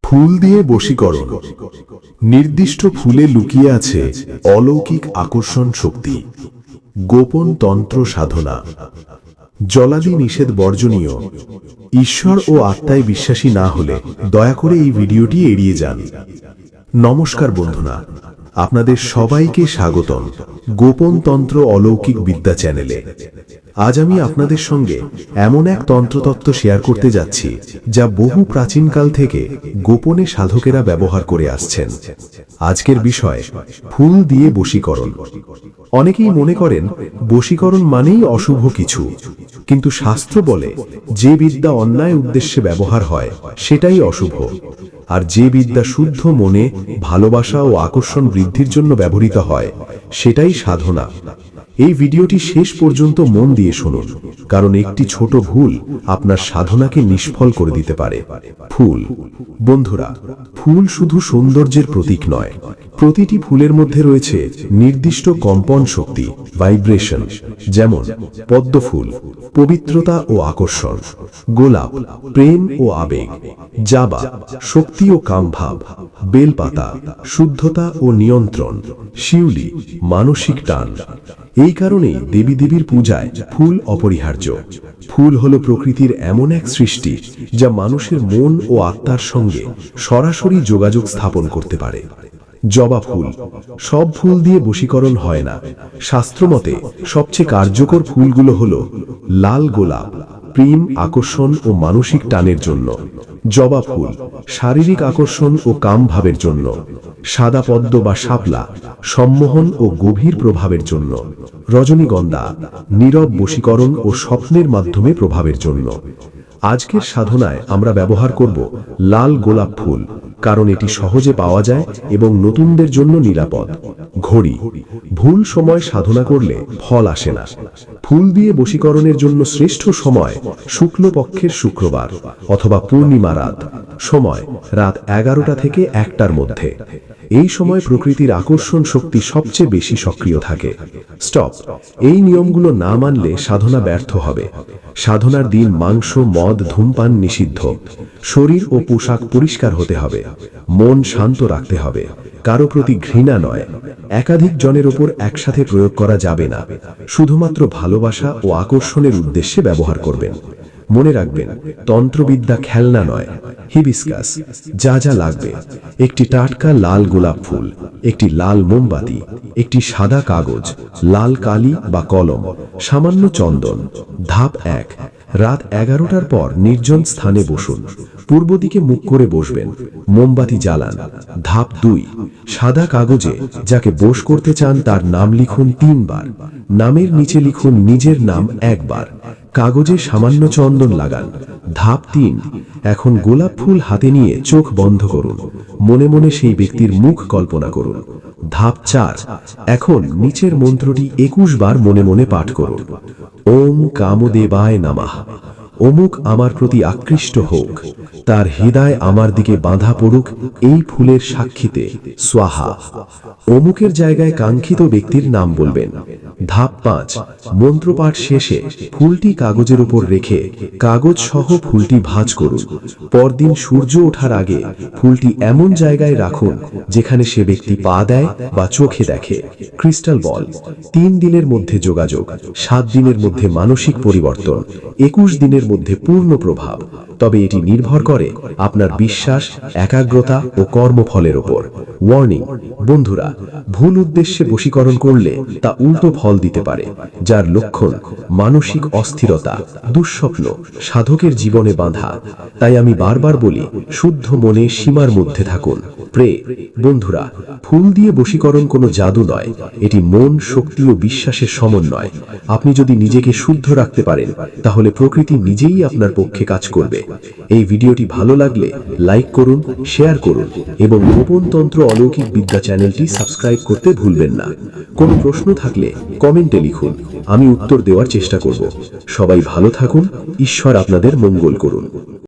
ফুল দিয়ে বশীকরণ। নির্দিষ্ট ফুলে লুকিয়ে আছে অলৌকিক আকর্ষণ শক্তি। গোপন তন্ত্র সাধনা। জলাদি নিষেধ বর্জনীয়। ঈশ্বর ও আত্মায় বিশ্বাসী না হলে দয়া করে এই ভিডিওটি এড়িয়ে যান। নমস্কার বন্ধুরা, আপনাদের সবাইকে স্বাগতম গোপন তন্ত্র অলৌকিক বিদ্যা চ্যানেলে। আজ আমি আপনাদের সঙ্গে এমন এক তন্ত্রতত্ত্ব শেয়ার করতে যাচ্ছি যা বহু প্রাচীনকাল থেকে গোপনে সাধকেরা ব্যবহার করে আসছেন। আজকের বিষয় ফুল দিয়ে বশীকরণ। অনেকেই মনে করেন বশীকরণ মানেই অশুভ কিছু, কিন্তু শাস্ত্র বলে যে বিদ্যা অন্যায় উদ্দেশ্যে ব্যবহার হয় সেটাই অশুভ, আর যে বিদ্যা শুদ্ধ মনে ভালোবাসা ও আকর্ষণ বৃদ্ধির জন্য ব্যবহৃত হয় সেটাই সাধনা। এই ভিডিওটি শেষ পর্যন্ত মন দিয়ে শুনুন, কারণ একটি ছোট ভুল আপনার সাধনাকে নিষ্ফল করে দিতে পারে। ফুল। বন্ধুরা, ফুল শুধু সৌন্দর্যের প্রতীক নয়, প্রতিটি ফুলের মধ্যে রয়েছে নির্দিষ্ট কম্পন শক্তি, ভাইব্রেশন। যেমন পদ্মফুল পবিত্রতা ও আকর্ষণ, গোলাপ প্রেম ও আবেগ, জাবা শক্তি ও কামভাব, বেলপাতা শুদ্ধতা ও নিয়ন্ত্রণ, শিউলি মানসিক টান। এই কারণেই দেবী দেবীর পূজায় ফুল অপরিহার্য। ফুল হলো প্রকৃতির এমন এক সৃষ্টি যা মানুষের মন ও আত্মার সঙ্গে সরাসরি যোগাযোগ স্থাপন করতে পারে। জবা ফুল। সব ফুল দিয়ে বশীকরণ হয় না। শাস্ত্রমতে সবচেয়ে কার্যকর ফুলগুলো হলো লাল গোলাপ, প্রেম আকর্ষণ ও মানসিক টানের জন্য। জবা ফুল শারীরিক আকর্ষণ ও কাম ভাবের জন্য। সাদা পদ্ম বা শাপলা সম্মোহন ও গভীর প্রভাবের জন্য। রজনীগন্ধা নীরব বশীকরণ ও স্বপ্নের মাধ্যমে প্রভাবের জন্য। আজকের সাধনায় আমরা ব্যবহার করব লাল গোলাপ ফুল, কারণ এটি সহজে পাওয়া যায় এবং নতুনদের জন্য নিরাপদ। ঘড়ি। ভুল সময় সাধনা করলে ফল আসে না। ফুল দিয়ে বশীকরণের জন্য শ্রেষ্ঠ সময় শুক্লপক্ষের শুক্রবার অথবা পূর্ণিমা রাত। সময় রাত 11টা থেকে 1টার মধ্যে। এই সময় প্রকৃতির আকর্ষণ শক্তি সবচেয়ে বেশি সক্রিয় থাকে। স্টপ। এই নিয়মগুলো না মানলে সাধনা ব্যর্থ হবে। সাধনার দিন মাংস মদ ধূমপান নিষিদ্ধ। শরীর ও পোশাক পরিষ্কার হতে হবে। মন শান্ত রাখতে হবে। কারো প্রতি ঘৃণা নয়। একাধিক জনের উপর একসাথে প্রয়োগ করা যাবে না। শুধুমাত্র ভালোবাসা ও আকর্ষণের উদ্দেশ্যে ব্যবহার করবেন। মনে রাখবেন, তন্ত্রবিদ্যা খেলনা নয়। হিবিস্কাস। যা যা লাগবে: একটি টাটকা লাল গোলাপ ফুল, একটি লাল মোমবাতি, একটি সাদা কাগজ, লাল কালি বা কলম, সামান্য চন্দন। ধাপ 1: রাত 11টার পর নির্জন স্থানে বসুন। পূর্ব দিকে মুখ করে বসবেন। মোমবাতি জ্বালান। ধাপ 2: সাদা কাগজে যাকে বশ করতে চান তার নাম লিখুন 3 বার। নামের নিচে লিখুন নিজের নাম 1 বার। কাগজে সামান্য চন্দন লাগান। ধাপ 3: এখন গোলাপ ফুল হাতে নিয়ে চোখ বন্ধ করুন। মনে মনে সেই ব্যক্তির মুখ কল্পনা করুন। ধাপ 4: এখন নিচের মন্ত্রটি 21 বার মনে মনে পাঠ করুন। ওম কামদেবায় নমঃ। অমুক আমার প্রতি আকৃষ্ট হোক, তার হৃদয় আমার দিকে বাঁধা পড়ুক এই ফুলের সাক্ষীতে, স্বাহা। অমুকের জায়গায় কাঙ্ক্ষিত ব্যক্তির নাম বলবেন। ধাপ 5: মন্ত্রপাঠ শেষে ফুলটি কাগজের উপর রেখে কাগজ সহ ফুলটি ভাঁজ করুন। পরদিন সূর্য ওঠার আগে ফুলটি এমন জায়গায় রাখুন যেখানে সে ব্যক্তি পা দেয় বা চোখে দেখে। ক্রিস্টাল বল। 3 দিনের মধ্যে যোগাযোগ, 7 দিনের মধ্যে মানসিক পরিবর্তন, 21 দিনের মধ্যে পূর্ণ প্রভাব। তবে এটি নির্ভর করে আপনার বিশ্বাস, একাগ্রতা ও কর্মফলের উপর। ওয়ার্নিং: বন্ধুরা, ভুল উদ্দেশ্যে বশীকরণ করলে তা উল্টো ফল দিতে পারে, যার লক্ষণ মানসিক অস্থিরতা, দুঃস্বপ্ন, সাধকের জীবনে বাঁধা। তাই আমি বারবার বলি, শুদ্ধ মনে সীমার মধ্যে থাকুন। বন্ধুরা, ফুল দিয়ে বশীকরণ কোনো জাদু নয়, এটি মন, শক্তি ও বিশ্বাসের সমন্বয়। আপনি যদি নিজেকে শুদ্ধ রাখতে পারেন, তাহলে প্রকৃতি নিজেই আপনার পক্ষে কাজ করবে। এই ভিডিওটি ভালো লাগলে লাইক করুন, শেয়ার করুন এবং গোপন তন্ত্র অলৌকিক বিদ্যা চ্যানেলটি সাবস্ক্রাইব করতে ভুলবেন না। কোনো প্রশ্ন থাকলে কমেন্টে লিখুন, আমি উত্তর দেওয়ার চেষ্টা করব। সবাই ভালো থাকুন, ঈশ্বর আপনাদের মঙ্গল করুন।